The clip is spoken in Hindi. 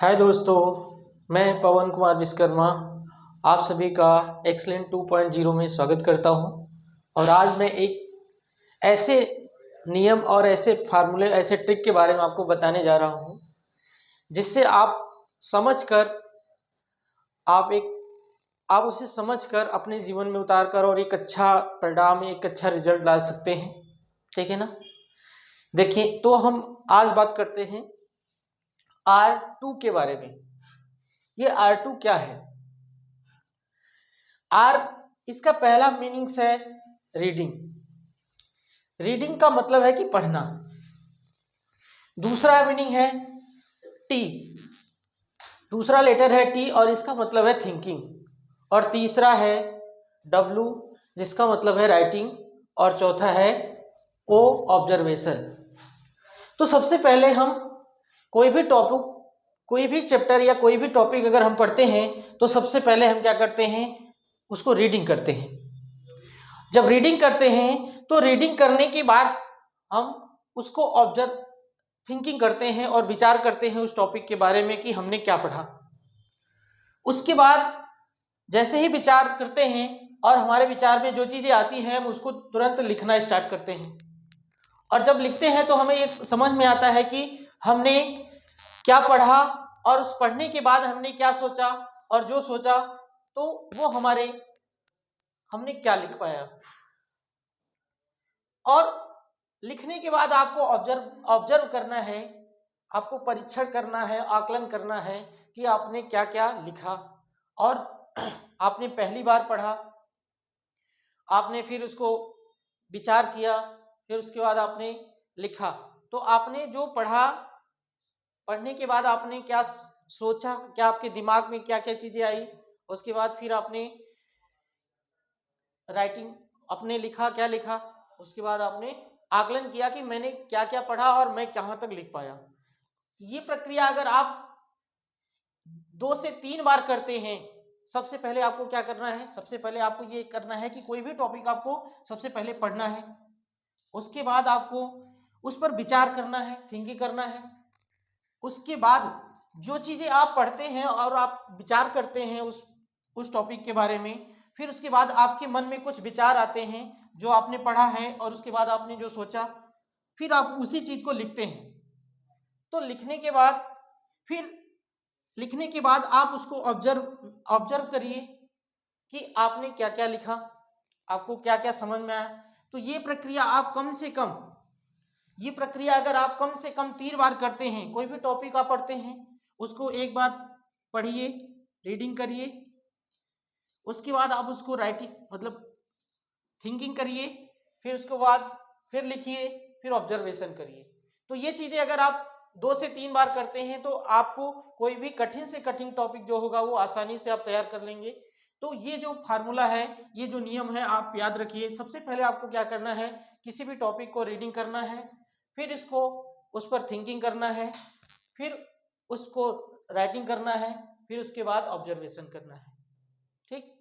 हाय दोस्तों, मैं पवन कुमार विश्वकर्मा आप सभी का एक्सलेंट 2.0 में स्वागत करता हूं। और आज मैं एक ऐसे नियम और ऐसे फार्मूले, ऐसे ट्रिक के बारे में आपको बताने जा रहा हूं जिससे आप उसे समझकर अपने जीवन में उतार कर और एक अच्छा परिणाम, एक अच्छा रिजल्ट ला सकते हैं। ठीक है ना। देखिए, तो हम आज बात करते हैं R2 के बारे में। ये R2 क्या है? R, इसका पहला मीनिंग्स है रीडिंग। रीडिंग का मतलब है कि पढ़ना। दूसरा मीनिंग है टी, दूसरा लेटर है टी और इसका मतलब है थिंकिंग। और तीसरा है W, जिसका मतलब है राइटिंग। और चौथा है O, ऑब्जर्वेशन। तो सबसे पहले हम कोई भी टॉपिक, कोई भी चैप्टर या कोई भी टॉपिक अगर हम पढ़ते हैं तो सबसे पहले हम क्या करते हैं, उसको रीडिंग करते हैं। जब रीडिंग करते हैं तो रीडिंग करने के बाद हम उसको ऑब्जर्व, थिंकिंग करते हैं और विचार करते हैं उस टॉपिक के बारे में कि हमने क्या पढ़ा। उसके बाद जैसे ही विचार करते हैं और हमारे विचार में जो चीज़ें आती हैं हम उसको तुरंत लिखना स्टार्ट करते हैं। और जब लिखते हैं तो हमें ये समझ में आता है कि हमने क्या पढ़ा और उस पढ़ने के बाद हमने क्या सोचा, और जो सोचा तो वो हमने क्या लिख पाया। और लिखने के बाद आपको ऑब्जर्व करना है, आपको परीक्षण करना है, आकलन करना है कि आपने क्या क्या लिखा। और आपने पहली बार पढ़ा, आपने फिर उसको विचार किया, फिर उसके बाद आपने लिखा। तो आपने जो पढ़ा, पढ़ने के बाद आपने क्या सोचा, क्या आपके दिमाग में क्या क्या चीजें आई, उसके बाद फिर आपने राइटिंग, अपने लिखा, क्या लिखा। उसके बाद आपने आकलन किया कि मैंने क्या क्या पढ़ा और मैं कहाँ तक लिख पाया। ये प्रक्रिया अगर आप 2 से 3 बार करते हैं, सबसे पहले आपको क्या करना है, सबसे पहले आपको ये करना है कि कोई भी टॉपिक आपको सबसे पहले पढ़ना है। उसके बाद आपको उस पर विचार करना है, थिंकिंग करना है। उसके बाद जो चीजें आप पढ़ते हैं और आप विचार करते हैं उस टॉपिक के बारे में, फिर उसके बाद आपके मन में कुछ विचार आते हैं जो आपने पढ़ा है और उसके बाद आपने जो सोचा, फिर आप उसी चीज को लिखते हैं। तो लिखने के बाद आप उसको ऑब्जर्व करिए कि आपने क्या क्या लिखा, आपको क्या क्या समझ में आया। तो ये प्रक्रिया अगर आप कम से कम 3 बार करते हैं, कोई भी टॉपिक आप पढ़ते हैं उसको एक बार पढ़िए, रीडिंग करिए, उसके बाद आप उसको राइटिंग मतलब थिंकिंग करिए, फिर उसके बाद फिर लिखिए, फिर ऑब्जर्वेशन करिए। तो ये चीजें अगर आप 2 से 3 बार करते हैं तो आपको कोई भी कठिन से कठिन टॉपिक जो होगा वो आसानी से आप तैयार कर लेंगे। तो ये जो फार्मूला है, ये जो नियम है, आप याद रखिए। सबसे पहले आपको क्या करना है, किसी भी टॉपिक को रीडिंग करना है, फिर इसको उस पर थिंकिंग करना है, फिर उसको राइटिंग करना है, फिर उसके बाद ऑब्जर्वेशन करना है। ठीक।